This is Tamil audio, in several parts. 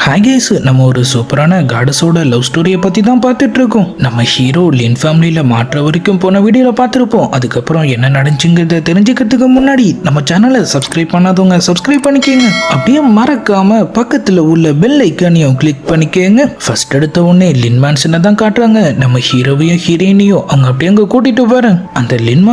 ஹாய் கைஸ், நம்ம ஒரு சூப்பரான காடஸோட லவ் ஸ்டோரியை பற்றி தான் பார்த்துட்டு இருக்கோம். நம்ம ஹீரோ லின் ஃபேமிலியில் மாற்ற வரைக்கும் போன வீடியோவில் பார்த்துருப்போம். அதுக்கப்புறம் என்ன நடந்துச்சுங்கிறத தெரிஞ்சுக்கிறதுக்கு முன்னாடி நம்ம சேனலை சப்ஸ்கிரைப் பண்ணாதவங்க சப்ஸ்கிரைப் பண்ணிக்கோங்க. அப்படியே மறக்காம பக்கத்தில் உள்ள பெல் ஐக்கானையும் கிளிக் பண்ணிக்கோங்க. ஃபர்ஸ்ட் எடுத்த உடனே லின் மேன்சனை தான் காட்டுறாங்க. நம்ம ஹீரோவையும் ஹீரோயினையும் அவங்க அப்படியே அங்கே கூட்டிட்டு வரேன். அந்த லின்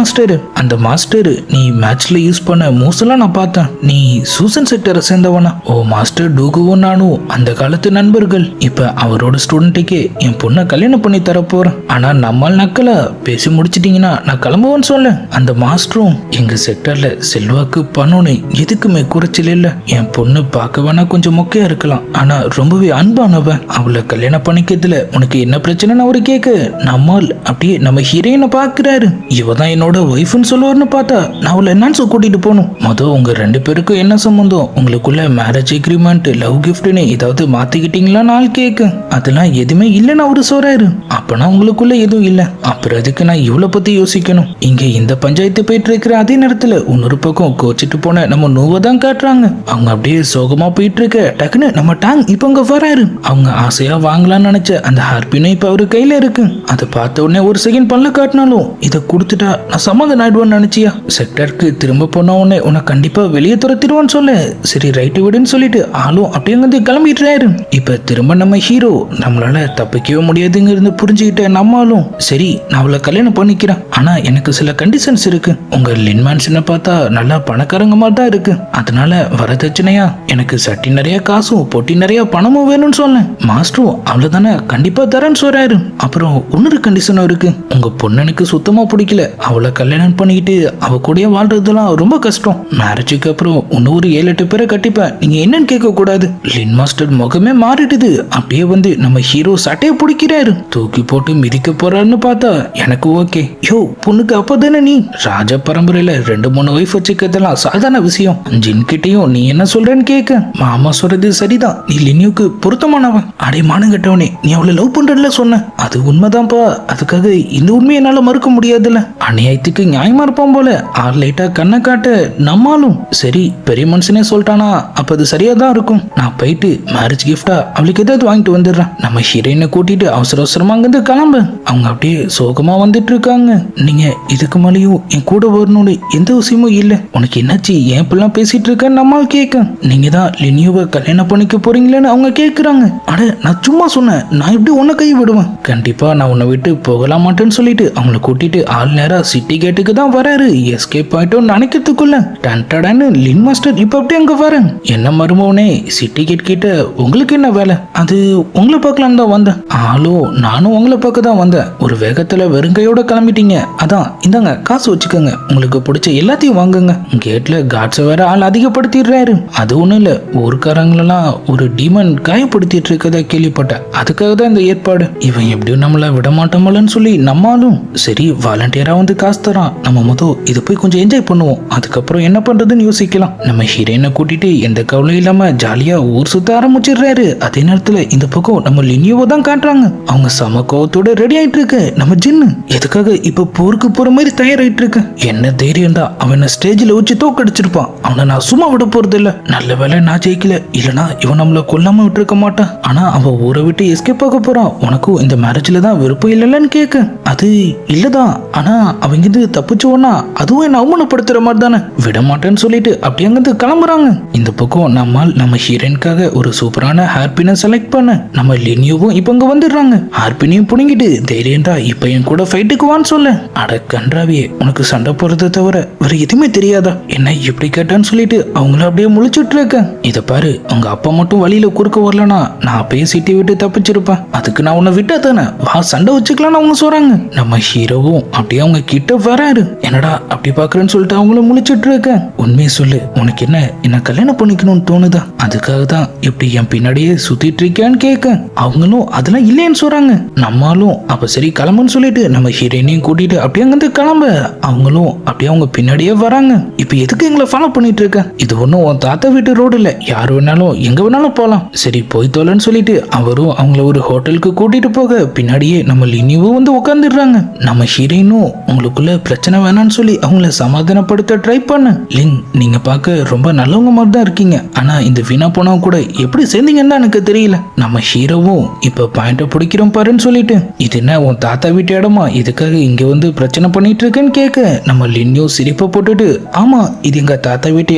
மாஸ்டர் நீ மேட்ச்ல யூஸ் பண்ண மூவெல்லாம் நான் பார்த்தேன். நீ சூசன் செக்டரை சேர்ந்தவனா? ஓ மாஸ்டர் டூகுவும் நானும் அந்த காலத்து நண்பர்கள். இப்ப அவரோட ஸ்டூடெண்ட்டுக்கே என் பொண்ணை கல்யாணம் பண்ணி தரப்போறேன். ஆனா நம்மால் நக்கலா பேசி முடிச்சிட்டீங்கன்னா நான் கிளம்புவேன்னு சொல்ல. அந்த மாஸ்டரும் எங்க செக்டர்ல செல்வாக்கு பணம்னு எதுக்குமே குறைச்சல் இல்ல. என் பொண்ணு பார்க்க வேணா கொஞ்சம் மொக்கையா இருக்கலாம், ஆனா ரொம்பவே அன்பானவன். அவளை கல்யாணம் பண்ணிக்கிறதுல உனக்கு என்ன பிரச்சனைன்னு அவரு கேட்க, நம்மால் அப்படியே நம்ம ஹீரோயினை பாக்குறாரு. இவ தான் என்னோட ஒய்ஃப்னு சொல்லுவார்னு பார்த்தா நான் அவளை என்னன்னு கூட்டிட்டு போகணும். மொதல் உங்க ரெண்டு பேருக்கும் என்ன சம்பந்தம்? உங்களுக்குள்ள மேரேஜ் அக்ரிமெண்ட் லவ் கிஃப்ட்னு ஏதாவது மாத்திக்கிட்டீங்களா? நாள் கேக்கு அதெல்லாம் எதுவுமே இல்லைன்னு அவரு சொல்றாரு. அப்பனா உங்களுக்குள்ள எதுவும் இல்ல, அப்புறம் அதுக்கு நான் இவ்வளவு பத்தி யோசிக்கணும்? இங்க இந்த பஞ்சாயத்து போயிட்டு இருக்கிற அதே நேரத்துல இன்னொரு பக்கம் கோச்சிட்டு போன நம்ம நோவை தான் காட்டுறாங்க. அவங்க அப்படியே சோகமா போயிட்டு இருக்க டக்குன்னு நம்ம டாங் இப்ப அங்க வராரு. அவங்க ஆசையா வாங்கலாம்னு நினைச்ச அந்த ஹார்பினும் இப்ப அவரு கையில இருக்கு. அதை பார்த்த உடனே ஒரு செகண்ட் பல்ல காட்டினாலும் இதை கொடுத்துட்டா நான் சமாதானம் ஆயிடுவேன்னு நினைச்சியா? செக்டருக்கு திரும்ப போன உடனே உன்னை கண்டிப்பா வெளியே துரத்திடுவான்னு சொல்ல, சரி ரைட்டு விடுன்னு சொல்லிட்டு ஆளும் அப்படியே வந்து கிளம்பிட்டுறாரு. இப்ப திரும்ப நம்ம ஹீரோ நம்மளால தப்பிக்கவே முடியாதுங்கிறது புரிஞ்சுக்கிட்ட நம்மளும் சரி நான் அவளை கல்யாணம் பண்ணிக்கிறேன், ஆனா எனக்கு சில கண்டிஷன்ஸ் இருக்கு. உங்க லின் மேன்சனை பார்த்தா நல்லா பணக்காரங்க மாதிரி தான் இருக்கு, அதனால வரதட்சணையா எனக்கு சட்டி நிறைய காசும் பொட்டி நிறைய பணமும் வேணும்னு சொன்னேன். மாஸ்டரும் அவ்வளவுதானே கண்டிப்பா தரேன்னு சொல்றாரு. அப்புறம் இன்னொரு கண்டிஷனும் இருக்கு. உங்க பொண்ணு எனக்கு சுத்தமா பிடிக்கல, அவளை கல்யாணம் பண்ணிக்கிட்டு அவ கூட வாழ்றதுலாம் ரொம்ப கஷ்டம். மேரேஜுக்கு அப்புறம் இன்னொரு 7-8 பேரை கட்டிப்பேன், நீங்க என்னன்னு கேட்க கூடாது. லின் மாஸ்டர் முகமே மாறிடுது. அப்படியே வந்து நம்ம ஹீரோ சட்டையை பிடிக்கிறாரு, தூக்கி போட்டு மிதிக்க போறாருன்னு பார்த்தா எனக்கு ஓகே. யோ பொண்ணுக்கு அப்பதானே நீ ராஜ பரம்பரையில 2-3 ஒய்ஃப் வச்சுக்கிறதெல்லாம் சாதாரண விஷயம். ஜின் கிட்டையும் நீ என்ன சொல்றேன்னு கேட்க, மாமா சொல்றது சரிதான், நீ லினியுக்கு பொருத்தமானவன். அடைமானம் கட்டவனே, நீ அவளை லவ் பண்றதுல சொன்ன அது உண்மைதான்ப்பா, அதுக்காக இந்த உண்மையை என்னால மறுக்க முடியாதுல்ல. அநியாயத்துக்கு நியாயமா இருப்பான் போல. ஆறு லைட்டா கண்ணை காட்ட நம்மாலும் சரி பெரிய மனுஷனே சொல்லிட்டானா அப்ப அது சரியா தான் இருக்கும். நான் போயிட்டு மேரேஜ் கிஃப்டா அவளுக்கு ஏதாவது வாங்கிட்டு வந்துடுறேன். நம்ம ஹீரோயினை கூட்டிட்டு அவசர அவசரமா அங்கிருந்து கிளம்பு. அவங்க அப்படியே சோகமா வந்துட்டு இருக்காங்க. நீங்க இதுக்கு மேலேயும் என் கூட வரணும்னு எந்த விஷயமும் இல்ல, உனக்கு என்னாச்சு ஏன் இப்பெல்லாம் பேசிட்டு இருக்கேன்னு நம்மால் கேட்க, நீங்க தான் லினியோவை கல்யாணம் பண்ணிக்க போறீங்களேன்னு அவங்க கேட்கறாங்க. அட நான் சும்மா சொன்னேன், நான் எப்படி உன்னை கை விடுவேன்? கண்டிப்பா நான் உன்னை விட்டு போகலாம் மாட்டேன்னு சொல்லிட்டு அவங்கள கூட்டிட்டு ஆள் நேரா சிட்டி கேட்டுக்கு தான் வராரு. எஸ்கேப் ஆயிட்டோம் நினைக்கிறதுக்குள்ள டன்டடான்னு லின் மாஸ்டர் இப்ப அப்படியே அங்க வரேன். என்ன மருமவனே, சிட்டி கேட் கிட்ட உங்களுக்கு என்ன வேலை? அது உங்களை பார்க்கலாம் தான் வந்தேன். ஆளோ நானும் உங்களை பார்க்க தான் வந்தேன். ஒரு வேகத்துல வெறுங்கையோட கிளம்பிட்டீங்க, அதான் இந்தாங்க காசு வச்சுக்கோங்க, உங்களுக்கு பிடிச்ச எல்லாத்தையும் வாங்குங்க. கேட்ல காட்ஸை வேற ஆள் அதிகப்படுத்திடுறாரு. அது ஒண்ணும் இல்ல, ஊருக்காரங்களெல்லாம் ஒரு டீமன் காயப்படுத்திட்டு இருக்கதா கேள்விப்பட்டேன், அதுக்காக தான் இந்த ஏற்பாடு. இவன் எப்படியும் நம்மள விட மாட்டோம்லன்னு சொல்லி நம்மளும் சரி வாலண்டியரா வந்து காசு தரான், நம்ம முதல் இது போய் கொஞ்சம் என்ஜாய் பண்ணுவோம், அதுக்கப்புறம் என்ன பண்றதுன்னு யோசிக்கலாம். நம்ம ஹீரோயினை கூட்டிட்டு எந்த கவலையும் இல்லாம ஜாலியா ஊர் சுத்த ஆரம்பிச்சிடுறாரு. அதே நேரத்துல இந்த பக்கம் நம்ம லினியோவை தான் காட்டுறாங்க. அவங்க சம கோவத்தோட ரெடி ஆயிட்டு இருக்கு. நம்ம ஜின்னு எதுக்காக இப்ப போருக்கு போற மாதிரி தயாராயிட்டு இருக்கு. என்ன தைரியம் தான் அவனை ஸ்டேஜ்ல வச்சு தோக்கடிச்சிருப்பான். அவனை நான் சும்மா விட போறது இல்ல. நல்ல வேலை நான் ஜெயிக்கல, இல்லனா இவன் நம்மள கொல்லாம விட்டு இருக்க மாட்டான். ஆனா அவன் ஊரை விட்டு எஸ்கேப் ஆக போறான். உனக்கும் இந்த மேரேஜ்ல தான் விருப்பம் இல்லைன்னு கேட்க, அது இல்லதான், ஆனா அவங்க இது தப்பிச்சோன்னா அதுவும் என்ன அவமானப்படுத்துற மாதிரி தானே, விட மாட்டேன்னு சொல்லிட்டு அப்படி அங்கிருந்து கிளம்புறாங்க. இந்த பக்கம் நம்ம ஹீரோயினுக்காக ஒரு சூப்பரான ஹார்பினை செலக்ட் பண்ண நம்ம லினியோவும் இப்ப இங்க வந்துடுறாங்க. ஹார்பினையும் புடுங்கிட்டு தைரியண்டா இப்ப என் கூட ஃபைட்டுக்கு வான்னு சொல்ல, அட கன்றாவியே உனக்கு சண்டை போறதை தவிர வேற எதுவுமே தெரியாதா, என்ன இப்படி கேட்டான்னு சொல்லிட்டு அவங்கள அப்படியே முழிச்சுட்டு இருக்க. இத பாரு, உங்க அப்பா மட்டும் வழியில குறுக்க வரலனா நான் அப்பயே சிட்டி விட்டு தப்பிச்சிருப்பேன், அதுக்கு நான் உன்னை விட்டா தானே வா சண்டை வச்சுக்கலாம்னு அவங்க சொல்றாங்க. நம்ம ஹீரோவும் அப்படியே அவங்க கிட்ட வராரு. என்னடா அப்படி பாக்குறேன்னு சொல்லிட்டு அவங்கள முழிச்சுட்டு இருக்க, உண்மையை சொல்லு, உனக்கு என்ன கல்யாணம் பண்ணிக்கணும்னு தோணுதா? அதுக்காக தான் இப்படி என் பின்னாடியே சுத்திட்டு இருக்கேன்னு கேட்க, அவங்களும் அதெல்லாம் இல்லைன்னு சொல்றாங்க. நம்மளும் அப்ப சரி கிளம்புன்னு சொல்லிட்டு நம்ம ஹீரோயினையும் கூட்டிட்டு அப்படியே அங்கிருந்து கிளம்ப அவங்களும் அப்படியே அவங்க பின்னாடியே வராங்க. இப்ப இப்ப எதுக்கு எங்களை ஃபாலோ பண்ணிட்டு இருக்க? இது ஒன்றும் உன் தாத்தா வீட்டு ரோடு இல்ல, யார் வேணாலும் எங்க வேணாலும் போலாம். சரி போய் தோலன்னு சொல்லிட்டு அவரும் அவங்கள ஒரு ஹோட்டலுக்கு கூட்டிட்டு போக பின்னாடியே நம்ம லினியும் வந்து உட்காந்துடுறாங்க. நம்ம ஹீரோயினும் உங்களுக்குள்ள பிரச்சனை வேணான்னு சொல்லி அவங்கள சமாதானப்படுத்த ட்ரை பண்ண. லிங், நீங்க பார்க்க ரொம்ப நல்லவங்க மாதிரி தான் இருக்கீங்க, ஆனா இந்த வீணா போனவங்க கூட எப்படி சேர்ந்தீங்கன்னு எனக்கு தெரியல. நம்ம ஹீரோவும் இப்ப பாயிண்ட பிடிக்கிறோம் பாருன்னு சொல்லிட்டு, இது என்ன உன் தாத்தா வீட்டு இடமா, இதுக்காக இங்க வந்து பிரச்சனை பண்ணிட்டு இருக்கேன்னு கேட்க நம்ம லின்னியும் சிரிப்பை போட்டுட்டு, ஆமா இது எங்க தாத்தா வீட்டு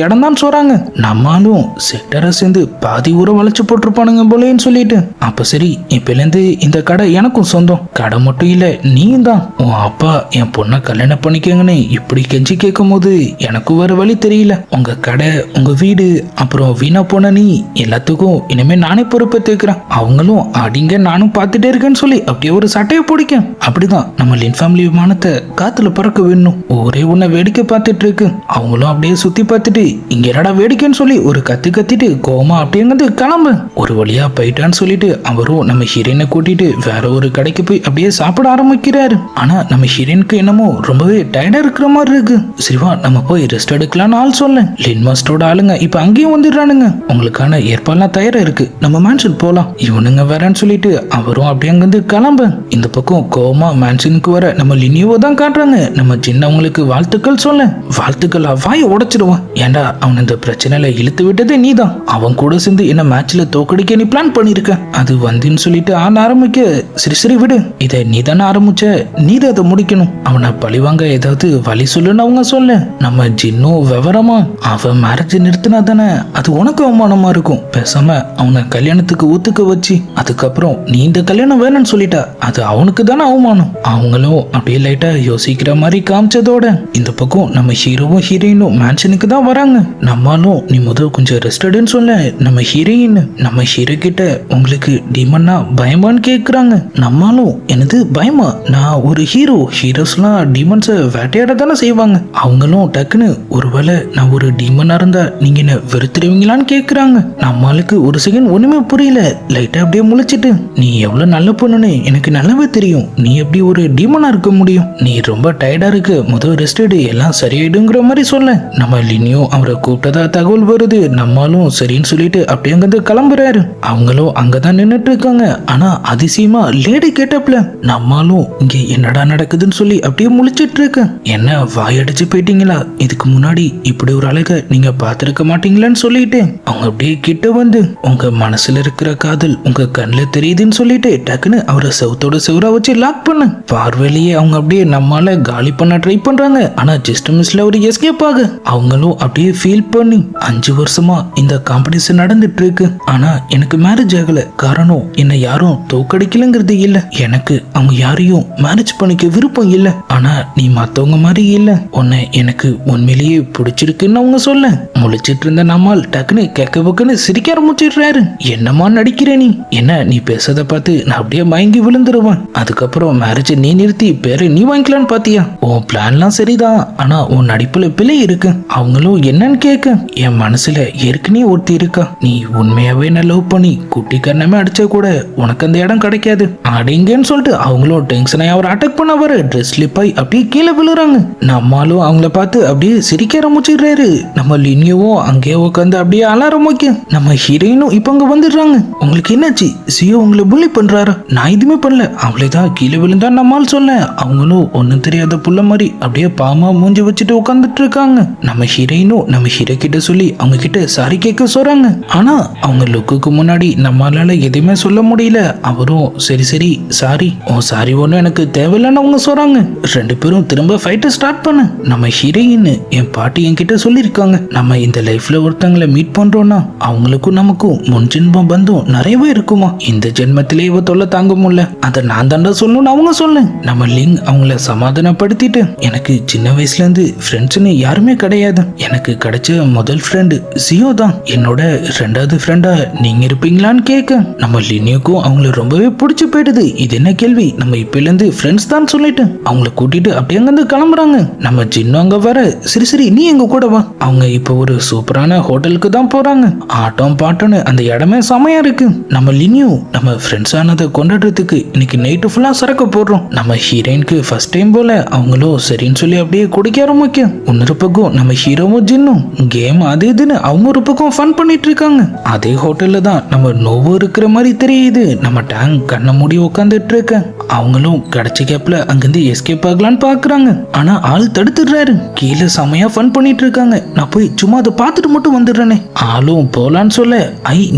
இடம் தான் சொல்றாங்க, நம்மளும் செட்டரை சேர்ந்து பாதி ஊரை வளைச்சு போட்டிருப்பானுங்க போலேன்னு சொல்லிட்டு, அப்ப சரி இப்பலேருந்து இந்த கடை எனக்கும் சொந்தம், கடை மட்டும் இல்ல நீயும் தான், உன் அப்பா என் பொண்ணை கல்யாணம் பண்ணிக்கங்கன்னு இப்படி கெஞ்சி கேட்கும் போது எனக்கு வேற வழி தெரியல. உங்க கடை, உங்க வீடு, அப்புறம் வீணா போன நீ, எல்லாத்துக்கும் இனிமே நானே பொறுப்பேற்றுக்கிறேன். அவங்களும் அடிங்க நானும் பார்த்துட்டே இருக்கேன்னு சொல்லி அப்படியே ஒரு சட்டையை பிடிக்கும். அப்படிதான் நம்ம லின் ஃபேமிலி விமானத்தை காத்துல பறக்க வேணும். ஒரே உன்னை வேடிக்கை பார்த்துட்டு இருக்கு. அவங்களும் அப்படியே சுத்தி பார்த்துட்டு இங்க என்னடா வேடிக்கைன்னு சொல்லி ஒரு கத்து கத்திட்டு கோமா அப்படிங்கிறது கிளம்பு. ஒரு வழியா போயிட்டான்னு சொல்லிட்டு அவரும் நம்ம ஹீரோயினை கூட்டிட்டு வேற ஒரு கடைக்கு போய் அப்படியே சாப்பிட ஆரம்பிக்கிறாரு. ஆனா நம்ம ஹீரோயினுக்கு என்னமோ ரொம்பவே டயர்டா இருக்கிற மாதிரி இருக்கு. சரிவா நம்ம போய் ரெஸ்ட் எடுக்கலாம்னு ஆள் சொல்ல. லின் மாஸ்டரோட ஆளுங்க இப்ப அங்கேயும் வந்துடுறானுங்க. உங்களுக்கான ஏற்பாடுலாம் தயாரா இருக்கு, நம்ம மேன்ஷன் போலாம். இவனுங்க வரேன்னு சொல்லிட்டு அவரும் அப்படியே அங்கிருந்து கிளம்ப. இந்த பக்கம் கோமா மேன்ஷனுக்கு வர நம்ம லினியோவை தான் காட்டுறாங்க. நம்ம சின்னவங்களுக்கு வாழ்த்துக்கள் சொல்ல. வாழ்த்துக்களா? வாயை உடைச்சிடுவான். ஏண்டா அவன் இந்த பிரச்சனையில இழுத்து விட்டதே நீதான். அவன் கூட சேர்ந்து என்ன மேட்ச்ல தோக்கடிக்க நீ பிளான் பண்ணிருக்க. அது வந்துன்னு சொல்லிட்டு ஆன ஆரம்பிக்க, சரி சரி விடு, இதை நீ தானே ஆரம்பிச்ச, நீ தான் அதை முடிக்கணும். அவனை பழிவாங்க ஏதாவது வழி சொல்லுன்னு அவங்க சொல்ல. நம்ம ஜின்னும் விவரமா, அவன் மேரேஜ் நிறுத்தினா தானே அது உனக்கு அவமானமா இருக்கும், பேசாம அவனை கல்யாணத்துக்கு ஊத்துக்க வச்சு அதுக்கப்புறம் நீ இந்த கல்யாணம் வேணும்னு சொல்லிட்டா அது அவனுக்கு தானே அவமானம். அவங்களும் அப்படியே லைட்டா யோசிக்கிற மாதிரி காமிச்சதோட இந்த பக்கம் நம்ம ஹீரோவும் ஹீரோயினும் மேன்ஷனுக்கு தான் வராங்க. நம்மளும் நீ முதல் கொஞ்சம் ரெஸ்ட் எடுன்னு சொல்ல. நம்ம ஹீரோயின் நம்ம ஹீரோ கிட்ட உங்களுக்கு டீமன்னா பயமான்னு கேக்குறாங்க. நம்மளும் எனது பயமா, நான் ஒரு ஹீரோ, ஹீரோஸ்லாம் டீமன்ஸை வேட்டையாட தானே செய்வாங்க. அவங்களும் டக்குன்னு ஒருவேளை நான் ஒரு டீமனா இருந்தா நீங்க என்ன வெறுத்துருவீங்களான்னு கேக்குறாங்க. நம்மளுக்கு ஒரு செகண்ட் ஒண்ணுமே புரியல. லைட்டா அப்படியே முழிச்சிட்டு, நீ எவ்வளவு நல்ல பொண்ணுன்னு எனக்கு நல்லாவே தெரியும், நீ எப்படி ஒரு டீமனா இருக்க முடியும், நீ ரொம்ப டயர்டா இருக்கு, முதல் ரெஸ்ட் எடு, எல்லாம் சரியாயிடுங்கிற மாதிரி சொல்ல. நம்ம லினியும் அவரை கூப்பிட்டதா தகவல் வருது. நம்மளும் சரின்னு சொல்லிட்டு அப்படியே அங்கிருந்து கிளம்புறாரு. அவங்களும் அங்கதான் நின்னுட்டு இருக்காங்க. ஆனா அதிசயமா லேடி கேட்டப்ல நம்மளும் இங்க என்னடா நடக்குதுன்னு சொல்லி அப்படியே முழிச்சிட்டு இருக்க. என்ன வாயடிச்சு போயிட்டீங்களா, இதுக்கு முன்னாடி இப்படி ஒரு அழகை நீங்க பார்த்திருக்க மாட்டீங்களான்னு சொல்லிட்டு அவங்க அப்படியே கிட்ட வந்து, உங்க மனசுல இருக்கிற காதல் உங்க கண்ணில் தெரியுதுன்னு சொல்லிட்டு டக்குன்னு அவரை செவத்தோட செவரா வச்சு லாக் பண்ண. பார்வையிலேயே அவங்க அப்படியே நம்மால காலி பண்ண ட்ரை பண்றாங்க. ஆனா ஜஸ்ட் மிஸ்ல ஒரு எஸ்கேப் ஆக அவங்களும் அப்படியே ஃபீல் பண்ணி, 5 வருஷமா இந்த காம்படிஷன் நடந்துட்டு இருக்கு, ஆனா எனக்கு மேரேஜ் ஆகல. காரணம் என்னை யாரும் தோக்கடிக்கலங்கிறது இல்ல, எனக்கு அவங்க யாரையும் மேரேஜ் பண்ணிக்க விருப்பம் இல்ல. ஆனா நீ மத்தவங்க மாதிரி இல்ல, உன்னை எனக்கு உண்மையிலேயே பிடிச்சிருக்குன்னு அவங்க சொல்ல. முழிச்சிட்டு இருந்த நம்மால் டக்குன்னு கேக்க பக்குன்னு சிரிக்க ஆரம்பிச்சிடுறாரு. என்னமா நடிக்கிற நீ, என்ன நீ பேசத பார்த்து நான் அப்படியே மயங்கி விழுந்துருவேன். அதுக்கப்புறம் மேரேஜ் நீ நிறுத்தி பேரை நீ வாங்கிக்கலான்னு பாத்தியா, உன் பிளான்லாம் சரிதான், ஆனா உன் நடிப்புல பிழை இருக்கு. அவங்களும் என்னன்னு கேட்க, என் மனசுல ஏற்கனவே ஒருத்தி இருக்கா, நீ உண்மையாவே என்ன லவ் பண்ணி குட்டி கண்ணமே அடிச்சா கூட உனக்கு அந்த இடம் கிடைக்காது அடிங்கன்னு சொல்லிட்டு அவங்களும் டென்ஷனாய் அவர் அட்டாக் பண்ண வர ட்ரெஸ் ஸ்லிப் ஆகி அப்படியே கீழே விழுறாங்க. நம்மளும் அவங்கள பார்த்து அப்படியே சிரிக்க ஆரம்பிச்சிடுறாரு. நம்ம லினியோவும் அங்கேயே உட்காந்து அப்படியே அழ ஆரம்பிக்க. நம்ம ஹீரோயினும் இப்ப அங்க வந்துடுறாங்க. உங்களுக்கு என்னாச்சு, சியோ உங்களை புள்ளி பண்றாரு? நான் எதுவுமே பண்ணல, அவளைதான் கீழே விழுந்தா நம்மால் சொல்ல. அவங்களும் ஒன்னும் தெரியாத புள்ள மாதிரி அப்படியே பாமா மூஞ்சி வச்சுட்டு உட்காந்துட்டு இருக்காங்க. நம்ம ஹீரோயினும் நம்ம ஹீரோ கிட்ட சொல்லி அவங்க கிட்ட சாரி கேட்க சொல்றாங்க. ஆனா அவங்க லுக்குக்கு முன்னாடி நம்மளால எதுவுமே சொல்ல முடியல. அவரும் சரி சரி சாரி, ஓ சாரி ஒன்னும் எனக்கு தேவையில்லைன்னு அவங்க சொல்றாங்க. 2 பேரும் திரும்ப ஃபைட்டை ஸ்டார்ட் பண்ண. நம்ம ஹீரோயின் என் பாட்டி என்கிட்ட சொல்லியிருக்காங்க, நம்ம இந்த லைஃப்ல ஒருத்தங்களை மீட் பண்றோம்னா அவங்களுக்கும் நமக்கும் முன் ஜென்மம் பந்தம் நிறையவே இருக்குமா, இந்த ஜென்மத்திலே இவ தொல்லை தாங்க முடியல, அதை நான் தாண்டா சொல்லணும்னு அவங்க சொல்ல. நம்ம லிங் அவங்கள சமாதானப்படுத்திட்டு, எனக்கு சின்ன வயசுல இருந்து ஃப்ரெண்ட்ஸ்னு யாருமே கிடையாது, எனக்கு கிடைச்ச முதல் ஃப்ரெண்டு சியோ தான், என்னோட 2வது ஃப்ரெண்டா நீங்க இருப்பீங்களான்னு கேட்க. நம்ம லினியோக்கும் அவங்கள ரொம்பவே பிடிச்சு போயிடுது. இது என்ன கேள்வி, நம்ம இப்பல இருந்து ஃப்ரெண்ட்ஸ் தான் சொல்லிட்டு அவங்கள கூட்டிட்டு அப்படியே அங்கிருந்து கிளம்புறாங்க. நம்ம ஜின்னு அங்க வர, சரி சரி நீ எங்க கூட வா. அவங்க இப்ப ஒரு சூப்பரான ஹோட்டலுக்கு தான் போறாங்க. ஆட்டம் பாட்டம்னு அந்த இடமே செமையா இருக்கு. நம்ம லினியோ நம்ம ஃப்ரெண்ட்ஸ் ஆனதை கொண்டாடுறதுக்கு இன்னைக்கு நைட்டு ஃபுல்லா சரக்கு போடுறோம். நம்ம ஹீரோயினுக்கு ஃபர்ஸ்ட் டைம் போல அவங்களும் சரின்னு சொல்லி அப்படியே குடிக்க ஆரம்பிக்க. 1 பக்கம் நம்ம ஹீரோவும் ஜின்னும் கேம் அது இதுன்னு அவங்க ஒரு பக்கம் ஃபன் பண்ணிட்டு இருக்காங்க. அதே ஹோட்டல்ல தான் நம்ம நோவோ இருக்கிற மாதிரி தெரியுது. நம்ம டேங் கண்ணை மூடி உட்காந்துட்டு இருக்க. அவங்களும் கிடைச்ச கேப்ல அங்கிருந்து எஸ்கேப் ஆகலான்னு பாக்குறாங்க. ஆனா ஆள் தடுத்துடுறாரு. கீழே செமையா ஃபன் பண்ணிட்டு இருக்காங்க. நான் போய் சும்மா அதை பார்த்துட்டு மட்டும் வந்துடுறேனே. ஆளும் போலான்னு சொல்ல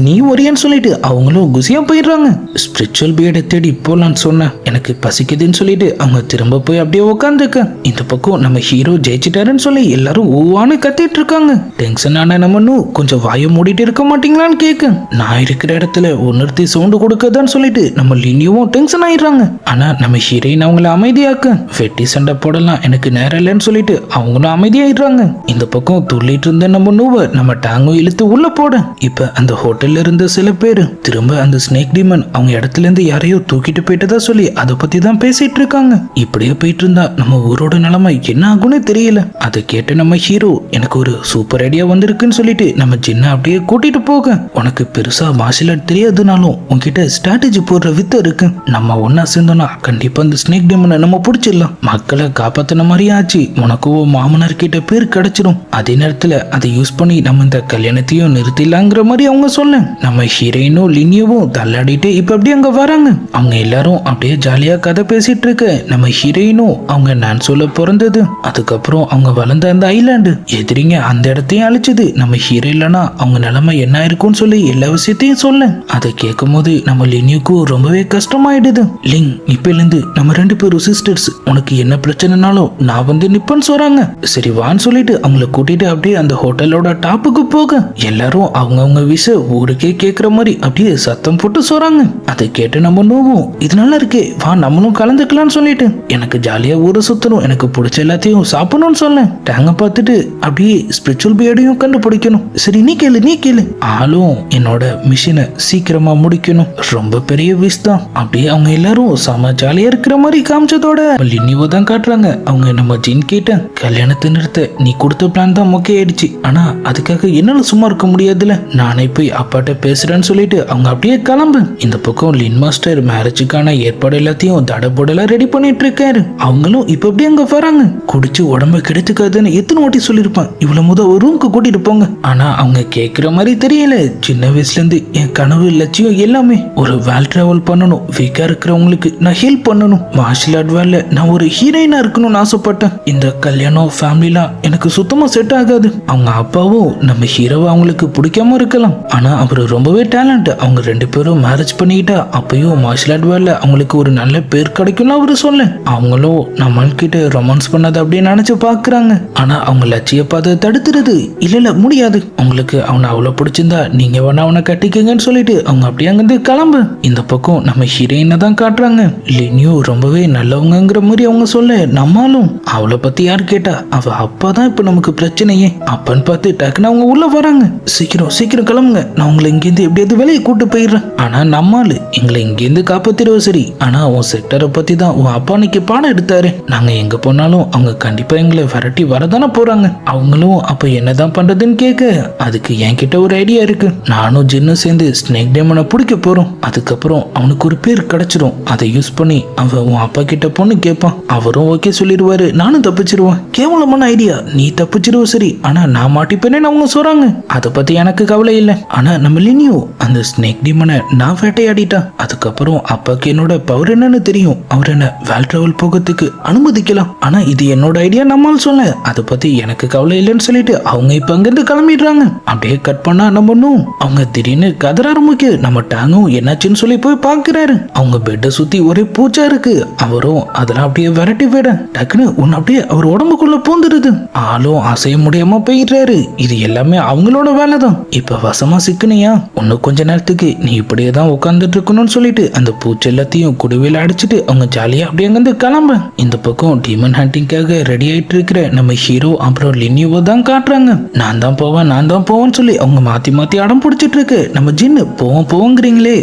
நீ ஒரியன்னு சொல்லிட்டு அவங்களும் குசியா போயிடுறாங்க. ஸ்பிரிச்சுவல் பியர்டை தேடி போலான்னு சொன்ன எனக்கு பசிக்குதுன்னு சொல்லிட்டு அவங்க திரும்ப போய் அப்படியே உட்காந்துருக்க. இந்த பக்கம் நம்ம ஹீரோ ஜெயிச்சிட்டாருன்னு சொல்லி எல்லாரும் ஒவ்வான்னு கத்திட்டு இருக்காங்க. டென்ஷன் ஆன நம்ம கொஞ்சம் வாயை மூடிட்டு இருக்க மாட்டீங்களான்னு கேட்க நான் இருக்கிற இடத்துல ஒன்னுத்தி சவுண்டு கொடுக்கதான்னு சொல்லிட்டு நம்ம லினியும் டென்ஷன் ஆயிடுறாங்க. ஆனா நம்ம ஹீரோயின் அவங்கள அமைதியாக்க வெட்டி சண்டை போடலாம் எனக்கு நேரம் இல்லைன்னு சொல்லிட்டு அவங்களும் அமைதியாயிடுறாங்க. இந்த பக்கம் துள்ளிட்டு இருந்த நம்ம நோவை நம்ம டேங்கும் இழுத்து உள்ள போட இப்ப அந்த ஹோட்டல்ல இருந்த சில பேரு திரும்ப அந்த ஸ்னேக் டீமன் அவங்க இடத்துல இருந்து யாரையோ தூக்கிட்டு போயிட்டதா சொல்லி அதை பத்தி தான் பேசிட்டு இருக்காங்க. இப்படியே போயிட்டு இருந்தா நம்ம ஊரோட நிலைமை என்ன ஆகும்னு தெரியல. அதை கேட்டு நம்ம ஹீரோ எனக்கு ஒரு சூப்பர் ஐடியா வந்திருக்குன்னு சொல்லிட்டு நம்ம ஜின்ன அப்படியே கூட்டிட்டு போக உனக்கு பெருசா மார்ஷல் ஆர்ட் தெரியாதுனாலும் உன்கிட்ட ஸ்ட்ராட்டஜி போடுற வித்தை இருக்கு. நம்ம ஒன்னா சேர்ந்தோம்னா கண்டிப்பா அந்த ஸ்னேக் டீமனை நம்ம பிடிச்சிடலாம். மக்களை காப்பாத்தின மாதிரி ஆச்சு. உனக்கும் மாமனார் கிட்ட பேர் கிடைச்சிடும். அதே நேரத்துல அதை யூஸ் பண்ணி நம்ம இந்த கல்யாணத்தையும் நிறுத்திடலாங்கிற மாதிரி அவங்க சொல்ல நம்ம ஹீரோயினும் லினியவும் தள்ளாடிட்டு இப்ப அப்படியே அங்க வராங்க. அவங்க எல்லாரும் அப்படியே ஜாலியா கதை பேசிட்டு இருக்க நம்ம ஹீரோயினும் அவங்க நான்சோல பிறந்தது அதுக்கப்புறம் அவங்க வளர்ந்த அந்த ஐலாண்டு எதிரிங்க அந்த இடத்தையும் அழிச்சது நம்ம ஹீரோ இல்லைன்னா அவங்க நிலைமை என்ன இருக்கும்னு சொல்லி எல்லா விஷயத்தையும் சொல்ல அதை கேட்கும் போது நம்ம லினியுக்கும் ரொம்பவே கஷ்டமாயிடுது. லிங் இப்பல இருந்து நம்ம 2 பேரும் சிஸ்டர்ஸ். உனக்கு என்ன பிரச்சனைனாலும் நான் வந்து நிப்பன்னு சொல்றாங்க. சரி வான்னு சொல்லிட்டு அவங்கள கூட்டிட்டு அப்படியே அந்த ஹோட்டலோட டாப்புக்கு போக எல்லாரும் அவங்கவுங்க விஷயம் ஊருக்கே கேட்கிற மாதிரி அப்படியே சத்தம் போட்டு சொல்றாங்க. அதை கேட்டு நம்ம நோவும் இது நல்லா இருக்கே வா நம்மளும் கலந்துக்கலாம்னு சொல்லிட்டு எனக்கு ஜாலியா ஊரை சுத்தணும் எனக்கு பிடிச்ச எல்லாத்தையும் சாப்பிடணும்னு சொல்ல டேங்க பார்த்துட்டு அப்படியே ஸ்பிரிச்சுவல் பியர்டையும் கண்டுபிடிக்கணும். சரி நீ கேளு ஆளும் என்னோட மிஷினை சீக்கிரமா முடிக்கணும். ரொம்ப பெரிய விஷ் தான். அப்படியே அவங்க எல்லாரும் செம ஜாலியா இருக்கிற மாதிரி காமிச்சதோட லினியோ தான் காட்டுறாங்க. அவங்க நம்ம ஜின் கிட்ட கல்யாணத்தை நிறுத்த நீ கொடுத்த பிளான் தான் மொக்கையாயிடுச்சு. ஆனா அதுக்காக என்னால சும்மா இருக்க முடியாதுல நானே போய் அப்பாட்ட பேசுறேன்னு சொல்லிட்டு அவங்க அப்படியே கிளம்பு. இந்த பக்கம் லின் மாஸ்டர் மேரேஜுக்கான ஏற்பாடு எல்லாத்தையும் தடபுடலா ரெடி பண்ணிட்டு இருக்காரு. அவங்களும் இப்ப அப்படியே அங்க வராங்க. குடிச்சு உடம்ப கெடுத்துக்காதுன்னு எத்தனை வாட்டி சொல்லிருப்பான். இவ்வளவு முதல் ஒரு ரூமுக்கு கூட்டிட்டு போங்க. ஆனா அவங்க கேட்கிற மாதிரி தெரியல. சின்ன வயசுல இருந்து என் கனவு லட்சியம் எல்லாமே ஒரு வேல் டிராவல் பண்ணணும். வீக்கா இருக்கிறவங்களுக்கு நான் ஹெல்ப் பண்ணணும். மார்ஷல் ஆர்ட் வேலை நான் ஒரு ஹீரோயினா இருக்கணும்னு ஆசைப்பட்டேன். இந்த கல்யாணம் ஃபேமிலிலாம் எனக்கு சுத்தமா செட் ஆகாது. அவங்க அப்பாவும் நம்ம ஹீரோவை அவங்களுக்கு பிடிக்காம இருக்கலாம். ஆனா அவரு ரொம்பவே டேலண்ட். அவங்க 2 பேரும் மேரேஜ் பண்ணிக்கிட்டா அப்பயும் மார்ஷல் ஆர்ட் வேலை அவங்களுக்கு ஒரு நல்ல பேர் கிடைக்கும்னு அவரு சொல்ல அவங்களும் நம்ம கிட்ட ரொமான்ஸ் பண்ணது அப்படின்னு நினைச்சு பாக்குறாங்க. ஆனா அவங்க லட்சிய பார்த்து தடுத்துறது இல்ல முடியாது. உங்களுக்கு அவனை அவ்வளவு பிடிச்சிருந்தா நீங்க வேணா அவனை கட்டிக்கங்கன்னு சொல்லிட்டு அவங்க அப்படியே அங்கிருந்து கிளம்பு. இந்த பக்கம் நம்ம ஹீரோயினை தான் காட்டுறாங்க. லினியோ ரொம்பவே நல்லவங்கிற மாதிரி அவங்க சொல்ல நம்மளும் அவளை பத்தி யார் கேட்டா அவ அப்பா தான் இப்ப நமக்கு பிரச்சனையே. அப்பன்னு பார்த்து டக்குன்னு அவங்க உள்ள வராங்க. சீக்கிரம் கிளம்புங்க. நான் உங்களை இங்கிருந்து எப்படியாவது வெளியே கூட்டு போயிடுறேன். ஆனா நம்மாலு எங்களை இங்கிருந்து காப்பாத்திடுவோம். சரி ஆனா உன் செக்டரை பத்தி தான் உன் அப்பா அன்னைக்கு பாடம் எடுத்தாரு. நாங்க எங்க போனாலும் அவங்க கண்டிப்பா எங்களை விரட்டி வரதானே போறாங்க. அவங்களும் அப்ப என்னதான் பண்றதுன்னு கேட்க அதுக்கு என்கிட்ட ஒரு ஐடியா இருக்கு. நானும் ஜின்னும் சேர்ந்து ஸ்னேக் டேமனை பிடிக்க போறோம். அதுக்கப்புறம் அவனுக்கு ஒரு பேர் கிடைச்சிடும். அதை யூஸ் பண்ணி அவன் உன் அப்பா கிட்ட பொண்ணு கேட்பான். அவரும் ஓகே சொல்லிடுவாரு. நானும் தப்பிச்சிருவான். கேவலமான ஐடியா. நீ தப்பிச்சிருவ சரி ஆனா நான் மாட்டிப்பேன்னு அவங்க சொல்றாங்க. அதை பத்தி எனக்கு கவலை இல்லை. ஆனா நம்ம லினியோ அந்த ஸ்னேக் டீமனை நான் வேட்டையாடிட்டான். அதுக்கப்புறம் அப்பாக்கு என்னோட பவர் என்னன்னு தெரியும். அவர் என்ன வேல் டிராவல் போகிறதுக்கு அனுமதிக்கலாம். ஆனா இது என்னோட ஐடியா நம்மால் சொல்ல அதை பத்தி எனக்கு கவலை இல்லைன்னு சொல்லிட்டு அவங்க இப்ப அங்கிருந்து கிளம்பிடுறாங்க. அப்படியே கட் பண்ணா நம்ம அவங்க திடீர்னு கதற ஆரம்பிக்க நம்ம டேங்கும் என்னாச்சுன்னு சொல்லி போய் பாக்குறாரு. அவங்க பெட்டை சுத்தி ஒரே பூச்சா இருக்கு. அவரும் அதெல்லாம் அப்படியே விரட்டி போயிட டக்குன்னு ஒன்னு அப்படியே அவர் உடம்புக்குள்ள பூந்துடுது. ஆளும் அசைய முடியாம போயிடுறாரு. இது எல்லாமே அவங்களோட வேலை தான். இப்ப வசமா சிக்கனியா இன்னும் கொஞ்ச நேரத்துக்கு நீ இப்படியே தான் உட்கார்ந்துட்டு இருக்கணும்னு சொல்லிட்டு அந்த பூச்சி எல்லாத்தையும் குடுவையில அடிச்சுட்டு அவங்க ஜாலியா அப்படியே அங்கிருந்து கிளம்ப. இந்த பக்கம் டீமன் ஹண்டிங்காக ரெடி ஆயிட்டு இருக்கிற நம்ம ஹீரோ அப்புறம் லினியோவை தான் காட்டுறாங்க. நான் தான் போவேன்னு சொல்லி அவங்க மாத்தி அடம் பிடிச்சிட்டு இருக்கு. நம்ம ஜின்னு போவோங்கிறீங்களே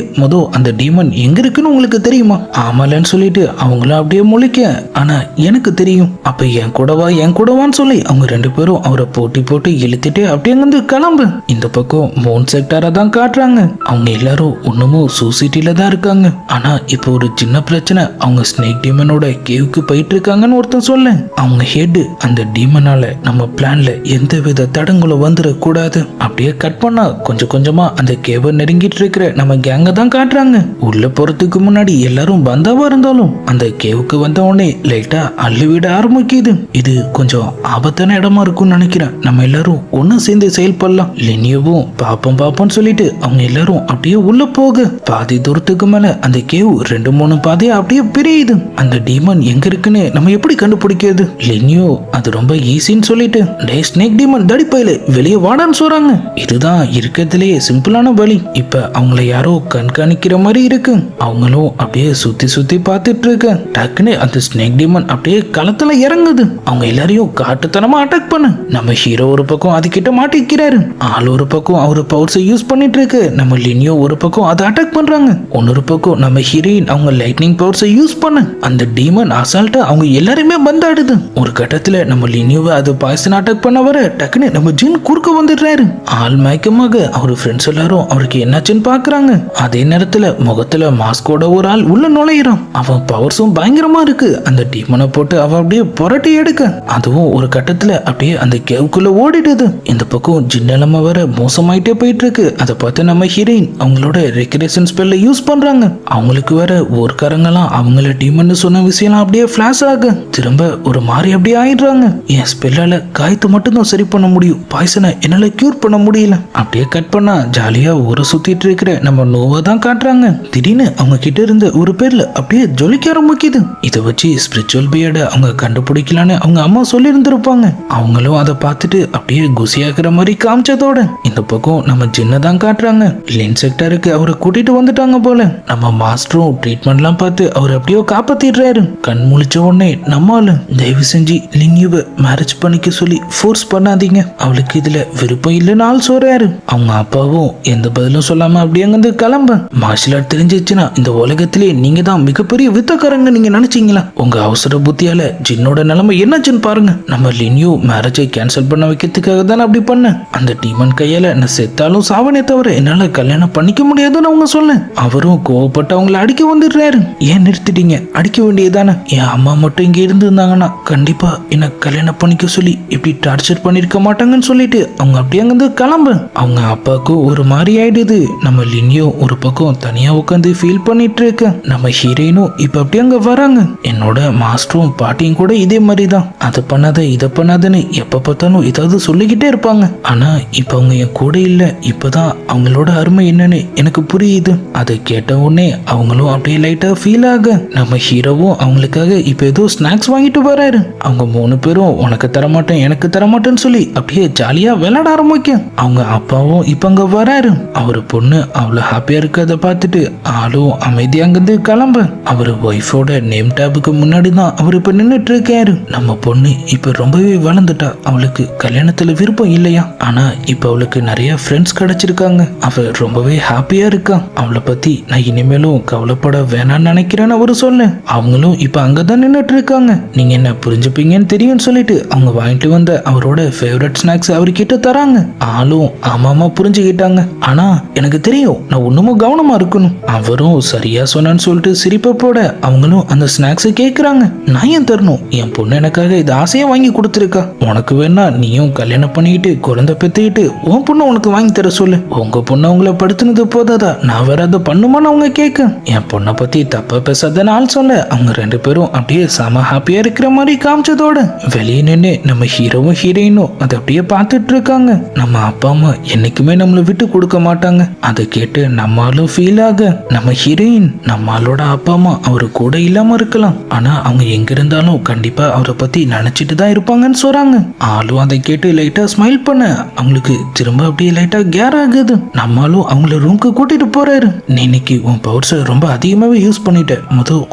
அந்த டீமன் எங்க இருக்குன்னு உங்களுக்கு தெரியுமா? ஆமாலன்னு சொல்லிட்டு அவங்களும் அப்படியே முழிக்க ஆனா எனக்கு தெரியும். அப்ப என் கூடவான்னு சொல்லி அவங்க 2 பேரும் அவரை போட்டு இழுத்துட்டு அப்படியே வந்து கிளம்பு. இந்த பக்கம் மூன் செக்டாரை தான் காட்டுறாங்க. அவங்க எல்லாரும் இன்னமும் சூசிட்டில தான் இருக்காங்க. ஆனா இப்போ ஒரு சின்ன பிரச்சனை. அவங்க ஸ்னேக் டீமனோட கேவுக்கு போயிட்டு இருக்காங்கன்னு ஒருத்தன் சொல்ல அவங்க ஹெட் அந்த டீமன் டீமனால நம்ம பிளான்ல எந்த வித தடங்களும் வந்துடக்கூடாது. அப்படியே கட் பண்ணா கொஞ்சம் கொஞ்சமா அந்த கேவை நெருங்கிட்டு இருக்கிற நம்ம கேங்க தான் காட்டுறாங்க. உள்ள போறதுக்கு முன்னாடி எல்லாரும் பந்தாவா இருந்தாலும் அந்த கேவுக்கு வந்த உடனே லைட்டா அள்ளி விட ஆரம்பிக்குது. இது கொஞ்சம் ஆபத்தான இடமா இருக்கும்னு நினைக்கிறேன். நம்ம எல்லாரும் ஒன்னு சேர்ந்து செயல்படலாம். லினியோவும் பாப்போம்னு சொல்லிட்டு அவங்க எல்லாரும் அப்படியே உள்ள போக பாதி தூரத்துக்கு மேல அந்த கேவ் 2-3 பாதையா அப்படியே பிரியுது. அந்த டீமன் எங்க இருக்குன்னு நம்ம எப்படி கண்டுபிடிக்கிறது? லினியோ அது ரொம்ப ஈஸின்னு சொல்லிட்டு டே ஸ்னேக் டீமன் தடிப்பையில வெளியே வாடான்னு சொல்றாங்க. இதுதான் இருக்கிறதுலயே சிம்பிளான வழி. இப்ப அவங்கள யாரோ கண்காணிக்கிற மாதிரி இருக்கு. அவங்களும் அப்படியே சுத்தி பார்த்துட்டு இருக்க டக்குன்னு அந்த ஸ்னேக் டீமன் அப்படியே களத்துல இறங்குது. அவங்க எல்லாரையும் காட்டுத்தனமா அட்டாக் பண்ண நம்ம ஹீரோ ஒரு பக்கம் அதுகிட்ட மாட்டிக்கிறாரு. ஆள் ஒரு பக்கம் அவரு பவர்ஸை யூஸ் பண்ணிட்டு இருக்கு. நம்ம லினியோ ஒரு பக்கம் அதை அட்டாக் பண்றாங்க. இன்னொரு பக்கம் நம்ம ஹீரோயின் அவங்க லைட்னிங் பவர்ஸை யூஸ் பண்ண அந்த டீமன் அசால்ட்டா அவங்க எல்லாருமே பந்தாடுது. ஒரு கட்டத்துல நம்ம லினியோவை அது பாய்சன் அட்டாக் பண்ண வர டக்குன்னு நம்ம ஜின் குறுக்க வந்துடுறாரு. ஆள் மயக்கமாக அவர் ஃப்ரெண்ட்ஸ் எல்லாரும் அவருக்கு என்னாச்சுன்னு பாக்குறாங்க. அதே நேரத்துல முகத்துல மாஸ்கோட ஒரு ஆள் உள்ள நுழையிறான். அவன் பவர்ஸும் பயங்கரமா இருக்கு. அந்த டீமனை போட்டு அவன் அப்படியே புரட்டி எடுக்க அதுவும் ஒரு கட்டத்துல அப்படியே அந்த கேவுக்குள்ள ஓடிடுது. இந்த பக்கம் ஜின் நிலைமை வர மோசமாயிட்டே போயிட்டு இருக்கு. அதை பார்த்து நம்ம ஹீரோயின் அவங்களோட ரெக்ரேஷன் ஸ்பெல்ல யூஸ் பண்றாங்க. அவங்களுக்கு வர ஊர்க்காரங்கெல்லாம் அவங்கள டீமன் சொன்ன விஷயம் அப்படியே பிளாஷ் ஆக திரும்ப ஒரு மாதிரி அப்படியே ஆயிடுறாங்க. என் ஸ்பெல்லால காயத்தை மட்டும் தான் சரி பண்ண முடியும். பாய்சனை என்னால கியூர் பண்ண முடியல. அப்படியே கட் பண்ணா ஜாலியா ஊரை சுத்திட்டு இருக்கிற நம்ம நோவா தான் காட்டுறாங்க. திடீர்னு அவங்க கிட்ட இருந்த ஒரு பேர்ல அப்படியே ஜொலிக்க ஆரம்பிக்குது. இதை வச்சு ஸ்பிரிச்சுவல் பியர்டை அவங்க கண்டுபிடிக்கலான்னு அவங்க அம்மா சொல்லி இருந்திருப்பாங்க. அவங்களும் அதை பார்த்துட்டு அப்படியே குசியாக்குற மாதிரி காமிச்சதோட இந்த பக்கம் நம்ம ஜின்ன தான் காட்டுறாங்க. இன்செக்டருக்கு அவரை கூட்டிட்டு வந்துட்டாங்க போல. நம்ம மாஸ்டரும் ட்ரீட்மெண்ட்லாம் பார்த்து அவர் அப்படியே காப்பாத்திடுறாரு. கண் முழிச்ச உடனே நம்மால தயவு செஞ்சு லினியுவை மேரேஜ் பண்ணிக்க சொல்லி ஃபோர்ஸ் பண்ணாதீங்க, அவளுக்கு இதுல விருப்பம் இல்லைன்னு ஆள் சொல்றாரு. அவங்க அப்பாவும் எந்த பதிலும் சொல்லாம அப்படியே அங்கிருந்து கிளம்ப. மார்ஷல் ஆர்ட் தெரிஞ்சிச்சுன்னா இந்த உலகத்திலே நீங்க தான் மிகப்பெரிய வித்தக்காரங்க நீங்க நினைச்சீங்களா? உங்க அவசர புத்தியால ஜின்னோட நிலைமை என்னாச்சுன்னு பாருங்க. நம்ம லினியோ மேரேஜை கேன்சல் பண்ண வைக்கிறதுக்காக தானே அப்படி பண்ண. அந்த டீமன் கையால நான் செத்தாலும் சாவனே தவிர என்னால கல்யாணம் பண்ணிக்க முடியாதுன்னு அவங்க சொல்ல அவரும் கோவப்பட்டு அவங்கள அடிக்க வந்துடுறாரு. ஏன் நிறுத்திட்டீங்க? அடிக்க வேண்டியதானே? என் அம்மா மட்டும் இங்க இருந்திருந்தாங்கன்னா கண்டிப்பா என்ன கல்யாணம் பண்ணிக்க சொல்லி இப்படி டார்ச்சர் பண்ணிருக்க மாட்டாங்கன்னு சொல்லிட்டு அவங்க அப்படியே அங்கிருந்து கிளம்ப. அவங்க அப்பாவுக்கு ஒரு மாதிரி ஆயிடுது. நம்ம லினியோ ஒரு பக்கம் தனியா உட்காந்து ஃபீல் பண்ணிட்டு இருக்க. நம்ம ஹீரோயினும் இப்ப அப்படியே அங்க வராங்க. என்னோட மாஸ்டரும் பாட்டியும் கூட இதே மாதிரி தான் அதை பண்ணாத இதை பண்ணாதன்னு எப்ப பார்த்தாலும் ஏதாவது சொல்லிக்கிட்டே இருப்பாங்க. ஆனா இப்ப அவங்க என் கூட இல்ல. இப்பதான் அவங்களோட அருமை என்னன்னு எனக்கு புரியுது. அதை கேட்ட உடனே அவங்களும் அப்படியே லைட்டா ஃபீல் ஆக நம்ம ஹீரோவும் அவங்களுக்காக இப்ப ஏதோ ஸ்நாக்ஸ் வாங்கிட்டு வராரு. அவங்க 3 பேரும் உனக்கு தரமாட்டேன் எனக்கு தரமாட்டேன்னு சொல்லி அப்படியே ஜாலியா விளையாட ஆரம்பிக்க அவங்க அப்பாவும் இப்ப அங்க வராரு. அவரு பொண்ணு அவ்வளவு ஹாப்பியா இருக்கிறத பார்த்துட்டு ஆளும் அமைதியா அங்கிருந்து கிளம்ப. அவரு ஒய்ஃபோட நேம் டேபுக்கு முன்னாடி தான் அவர் இப்ப நின்னுட்டு இருக்காரு. நம்ம பொண்ணு இப்ப ரொம்பவே வளர்ந்துட்டா. அவளுக்கு கல்யாணத்துல விருப்பம் இல்லையா? ஆனா இப்ப அவளுக்கு நிறைய ஃப்ரெண்ட்ஸ் கிடைச்சிருக்காங்க. அவ ரொம்பவே ஹாப்பியா இருக்கா. அவளை பத்தி நான் இனிமேலும் கவலைப்பட வேணாம்னு நினைக்கிறேன்னு அவரு சொல்ல அவங்களும் இப்ப அங்கதான் நின்னுட்டு இருக்காங்க. நீங்க என்ன புரிஞ்சுப்பீங்கன்னு தெரியும்னு சொல்லிட்டு அவங்க வாங்கிட்டு வந்த அவரோட ஃபேவரட் ஸ்நாக்ஸ் அவர்கிட்ட தராங்க. ஆளும் ஆமாமா புரிஞ்சுக்கிட்டாங்க. ஆனா எனக்கு தெரியும் நான் ஒண்ணுமும் கவனமா இருக்கணும். அவரும் சரியா சொன்னான்னு சொல்லிட்டு சிரிப்பை போட அவங்களும் அந்த ஸ்நாக்ஸை கேட்கறாங்க. நான் ஏன் தரணும்? என் பொண்ணு எனக்காக இது ஆசையா வாங்கி கொடுத்துருக்கா. உனக்கு வேணா நீயும் கல்யாணம் பண்ணிக்கிட்டு குழந்தை பெத்துக்கிட்டு உன் பொண்ணு உனக்கு வாங்கி தர சொல்லு. உங்க பொண்ணு அவங்கள படுத்துனது போதாதா? நான் வேற அதை பண்ணுமான்னு அவங்க கேட்க என் பொண்ணை பத்தி தப்பா பேசாதன்னு ஆள் சொல்ல அவங்க 2 பேரும் அப்படியே செம ஹாப்பியா இருக்கிற மாதிரி காமிச்சதோட வெளியே நின்று நம்ம ஹீரோவும் ஹீரோயினும் அதை அப்படியே பார்த்துட்டு இருக்காங்க. நம்ம அப்பா அம்மா என்னைக்குமே நம்மளை விட்டு கொடுக்க மாட்டாங்க. அதை கேட்டு நம்மளும் ஃபீல் ஆக நம்ம ஹீரோயின் நம்மளோட அப்பா அம்மா அவரு கூட இல்லாம இருக்கலாம். ஆனா அவங்க எங்க இருந்தாலும் கண்டிப்பா அவரை பத்தி நினைச்சிட்டு தான் இருப்பாங்கன்னு சொல்றாங்க. ஆளும் அதை கேட்டு லைட்டா ஸ்மைல் பண்ண அவங்களுக்கு திரும்ப அப்படியே லைட்டா கேர் ஆகுது. நம்மளும் அவங்கள ரூம்க்கு கூட்டிட்டு போறாரு. நீ இன்னைக்கு உன் பவர்ஸை ரொம்ப அதிகமாவே யூஸ் பண்ணிட்ட.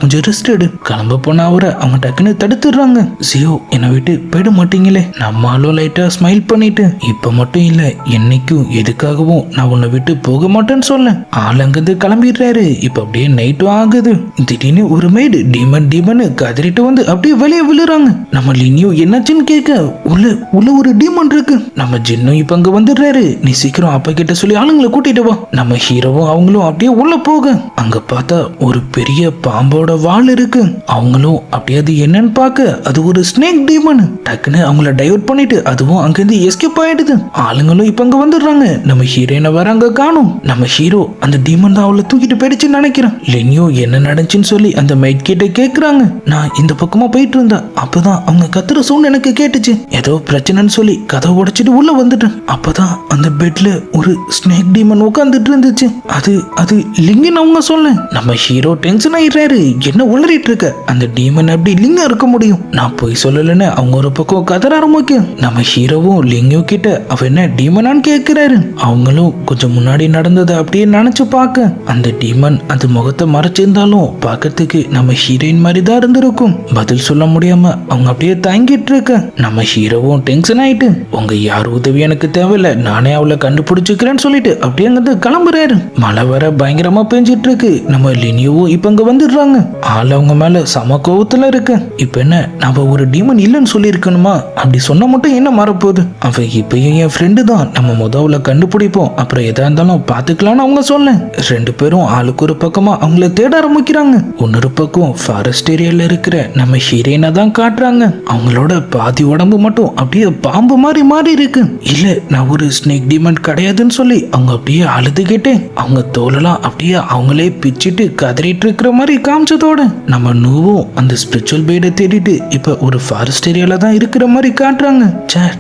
கொஞ்சம் ரெஸ்ட் எடு. கிளம்ப போன அவரை அவங்க டக்குன்னு தடுத்துடுறாங்க. ஜியோ என்னை விட்டு போயிட மாட்டீங்களே. நம்மளும் லைட்டா ஸ்மைல் பண்ணிட்டு இப்ப மட்டும் இல்ல என்னைக்கும் எதுக்காகவும் நான் உன்னை விட்டு போக மாட்டேன்னு சொல்ல ஆளங்கந்து கிளம்பிடுறாரு. இப்ப அப்படியே நைட்டும் ஆகுது. திடீர்னு ஒரு மெய்டு டீமன் கதறிட்டு வந்து அப்படியே வெளியே விழுறாங்க. நம்ம லினியோ என்னாச்சுன்னு கேட்க உள்ள ஒரு டீமன் இருக்கு. நம்ம ஜின்னும் இப்ப அங்க வந்துடுறாரு. நீ சீக்கிரம் அப்பா கிட்ட சொல்லி ஆளுங்களை கூட்டிட்டு வா. நம்ம ஹீரோவும் அவங்களும் அப்படியே உள்ள போக அங்க பார்த்தா ஒரு பெரிய பாம்போட வால் இருக்கு. அவங்களும் அப்படியே அது என்னன்னு பார்க்க அது ஒரு ஸ்னேக் டீமன். டீமன் டக்குன்னு அவங்கள டைவர்ட் பண்ணிட்டு அதுவும் அங்கிருந்து எஸ்கேப் ஆயிடுது. ஆளுங்களும் இப்ப அங்க வந்துடுறாங்க. நம்ம ஹீரோயினை வர அங்க காணும். நம்ம ஹீரோ அந்த டீமன் தான் அவளை தூக்கிட்டு போயிடுச்சுன்னு நினைக்கிறேன். லினியோ என்ன நடந்துச்சுன்னு சொல்லி அந்த மைட் கிட்ட கேக்குறாங்க. நான் இந்த பக்கமா போயிட்டு இருந்தேன். அப்பதான் அவங்க கத்துற சவுண்ட் எனக்கு கேட்டுச்சு. ஏதோ பிரச்சனைன்னு சொல்லி கதவை உடைச்சிட்டு உள்ள வந்துட்டேன். அப்பதான் அந்த பெட்ல ஒரு ஸ்னேக் டீமன் உட்காந்துட்டு இருந்துச்சு. அது அது லிங்கன் அவங்க சொல்ல. நம்ம ஹீரோ டென்ஷன் ஆயிடுறாரு. என்ன உளறிட்டு இருக்க? அந்த டீமன் அப்படி லிங்கா இருக்க முடியும்? நான் போய் சொல்லலன்னு அவங்க ஒரு பக்கம் கதற ஆரம்பிக்க நம்ம ஹீரோவும் லிங்கோ கிட்ட அவ என்ன டீமனான்னு கேட்கிறாரு. அவங்களும் கொஞ்சம் முன்னாடி நடந்ததை அப்படியே நினைச்சு பார்க்க அந்த டீமன் அந்த முகத்தை மறைச்சிருந்தாலும் பார்க்கறதுக்கு நம்ம ஹீரோயின் மாதிரி தான் இருந்திருக்கும். பதில் சொல்ல முடியாம அவங்க அப்படியே தங்கிட்டு இருக்க நம்ம ஹீரோவும் டென்ஷன் ஆயிட்டு உங்க யார் உதவி எனக்கு தேவையில்லை, நானே அவளை கண்டுபிடிச்சுக்கிறேன்னு சொல்லிட்டு அப்படியே அங்கிருந்து கிளம்புறாரு. மழை வர பயங்கரமா பெஞ்சிட்டு இருக்கு. நம்ம லினியோவும் இப்ப அங்க வந்துடுறாங்க. ஆள் அவங்க மேல சம கோவத்துல இருக்கு. இப்ப என்ன நம்ம ஒரு டீமன் இல்லைன்னு சொல்லி இருக்கணுமா? அப்படி சொன்ன மட்டும் என்ன மாறப்போகுது? அவ இப்பயும் என் ஃப்ரெண்டு தான். நம்ம முதல்ல கண்டுபிடிப்போம், அப்புறம் எதா இருந்தாலும் பாத்துக்கலாம்னு அவங்க சொல்ல. ரெண்டு பேரும் ஆளுக்கு ஒரு பக்கமா அவங்கள தேட ஆரம்பிக்கிறாங்க. இன்னொரு பக்கம் ஃபாரஸ்ட் ஏரியால இருக்கிற நம்ம ஹீரோயினை தான் காட்டுறாங்க. அவங்களோட பாதி உடம்பு மட்டும் அப்படியே பாம்பு மாதிரி மாறி இருக்கு. இல்ல நான் ஒரு ஸ்னேக் டீமன் கிடையாதுன்னு சொல்லி அவங்க அப்படியே அழுதுகிட்டே அவங்க தோலெல்லாம் அப்படியே அவங்களே பிச்சுட்டு கதறிட்டு இருக்கிற மாதிரி காமிச்சதோட நம்ம நூவும் அந்த ஸ்பிரிச்சுவல் பீடை தேடிட்டு இப்ப ஒரு ஃபாரஸ்ட் ஏரியால தான் இருக்கிற மாதிரி காட்டுறாங்க.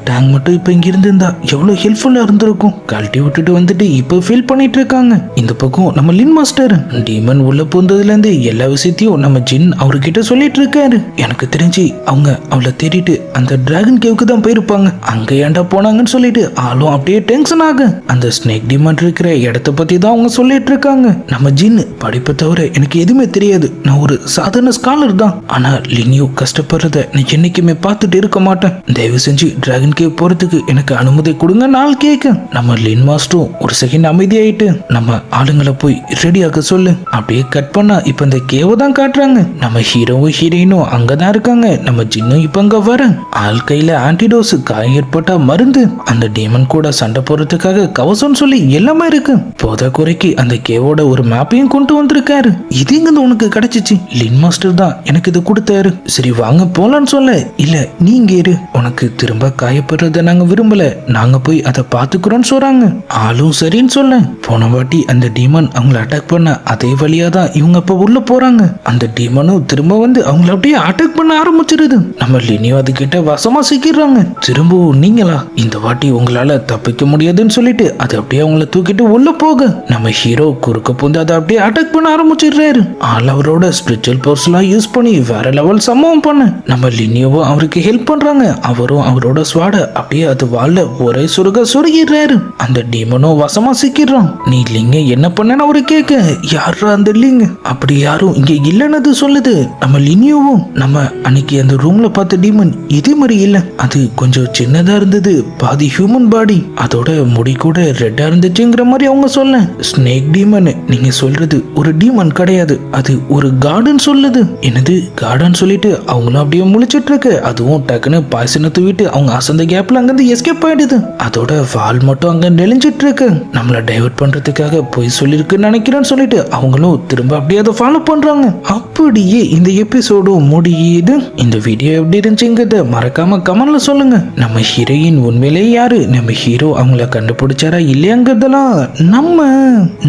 டேங் மட்டும் இப்ப இங்க இருந்திருந்தா எவ்வளவு ஹெல்ப்ஃபுல்லா இருந்திருக்கும். கழட்டி விட்டுட்டு வந்துட்டு இப்ப ஃபீல் பண்ணிட்டு இருக்காங்க. இந்த பக்கம் நம்ம லின் மாஸ்டர் டீமன் உள்ள பூந்ததுல இருந்து எல்லா விஷயத்தையும் நம்ம ஜின் அவர்கிட்ட சொல்லிட்டு இருக்காரு. எனக்கு தெரிஞ்சு அவங்க அவளை தேடிட்டு அந்த டிராகன் கேவுக்கு தான் போயிருப்பாங்க. அங்க ஏண்டா போனாங்கன்னு சொல்லிட்டு ஆளும் அப்படியே டென்ஷன் ஆக அந்த ஸ்னேக் டீமன் இருக்கிற இடத்த பத்தி தான் அவங்க சொல்லிட்டு இருக்காங்க. நம்ம ஜின் படிப்பை தவிர எனக்கு எதுவுமே தெரியாது, நான் ஒரு சாதாரண ஸ்காலர் தான். ஆனா லினியோ கஷ்டப்படுறத நான் என்னைக்குமே பார்த்துட்டு இருக்க மாட்டேன். தயவு செஞ்சு டிராகன் கேவ் போறதுக்கு எனக்கு அனுமதி கொடுங்க நாள் கேட்க நம்ம லின் மாஸ்டரும் ஒரு செகண்ட் அமைதியாயிட்டு நம்ம ஆளுங்களை போய் ரெடி ஆக சொல்லு. அப்படியே கட் பண்ணா இப்ப இந்த கேவை தான் காட்டுறாங்க. நம்ம ஹீரோவும் ஹீரோயினும் அங்கதான் இருக்காங்க. நம்ம ஜின்னும் இப்ப அங்க வர ஆள் கையில ஆன்டிடோஸ் காயம் ஏற்பட்டா மருந்து, அந்த டீமன் கூட சண்டை போறதுக்காக கவசம் சொல்லி எல்லாமே இருக்கு. போத குறைக்கு அந்த கேவோட ஒரு மேப்பையும் கொண்டு வந்திருக்காரு. இது இங்க உனக்கு கிடைச்சிச்சு. லின் மாஸ்டர் தான் எனக்கு இது கொடுத்தாரு. சரி வாங்க போலான்னு சொல்ல. இல்ல நீங்க இரு, உனக்கு திரும்ப காயப்படுறத நாங்க விரும்பல, நாங்க போய் அதை பாத்துக்கிறோம்னு சொல்றாங்க. ஆளும் சரின்னு சொல்ல. போன வாட்டி அந்த டீமன் அவங்கள அட்டாக் பண்ண அதே வழியா தான் இவங்க இப்ப உள்ள போறாங்க. அந்த டீமனும் திரும்ப வந்து அவங்கள அப்படியே அட்டாக் பண்ண ஆரம்பிச்சிருது. நம்ம லினியோ அது கிட்ட வசமா சிக்கிறாங்க. திரும்பவும் நீங்களா? இந்த வாட்டி உங்களால தப்பிக்க முடியாதுன்னு சொல்லிட்டு அது அப்படியே அவங்கள தூக்கிட்டு உள்ள போக நம்ம ஹீரோ குறுக்க பூந்து அதை அப்படியே அட்டாக் பண்ண ஆரம்பிச்சிடுறாரு. ஆள் அவரோட ஸ்பிரிச்சுவல் பவர்ஸ் எல்லாம் யூஸ் பண்ணி வேற லெவல் சம்பவம் பண்ண நம்ம லினியோவும் அவருக்கு ஹெல்ப் பண்றாங்க. அவரும் அவரோட ஸ்வாட அப்படியே அது வாழ ஒரே சுருகிடுறாரு. அந்த டீமனும் வசமா சிக்கிறான். நீ லிங்க என்ன பண்ணன்னு அவரு கேட்க, யாரா அந்த லிங்? அப்படி யாரும் இங்க இல்லன்னு சொல்லுது. நம்ம லினியோவும் நம்ம அன்னைக்கு அந்த ரூம்ல பார்த்த டீமன் இதே மாதிரி இல்ல, அது கொஞ்சம் சின்னதா இருந்தது, பாதி ஹியூமன் பாடி, அதோட முடி கூட ரெட்டா இருந்துச்சுங்கிற மாதிரி அவங்க சொல்ல. ஸ்னேக் டீமன் நீங்க சொல்றது ஒரு டீமன் கிடையாது, அது ஒரு கார்டன் சொல்லுது. என்னது கார்டன் சொல்லிட்டு அவங்களும் அப்படியே முழிச்சிட்டு இருக்கு. அதுவும் டக்குன்னு பாய்சனை தூவிட்டு அவங்க அசந்த கேப்ல அங்கிருந்து எஸ்கேப் ஆயிடுது. அதோட வால் மட்டும் அங்க நெளிஞ்சிட்டு இருக்கு. நம்மள டைவர்ட் பண்றதுக்காக போய் சொல்லிருக்குன்னு நினைக்கிறேன்னு சொல்லிட்டு அவங்களும் திரும்ப அப்படியே அதை ஃபாலோ பண்றாங்க. அப்படியே இந்த எபிசோடும் முடியுது. இந்த வீடியோ எப்படி இருந்துச்சுங்கிறத மறக்காம கமெண்ட்ல சொல்லுங்க. நம்ம ஹீரோயின் உண்மையிலே யாரு, நம்ம ஹீரோ அவங்கள கண்டுபிடிச்சாரா இல்லையாங்கிறதெல்லாம் நம்ம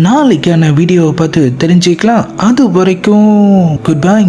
நாளைக்கான வீடியோவை பார்த்து தெரிஞ்சுக்கலாம். அது வரைக்கும் குட் பை.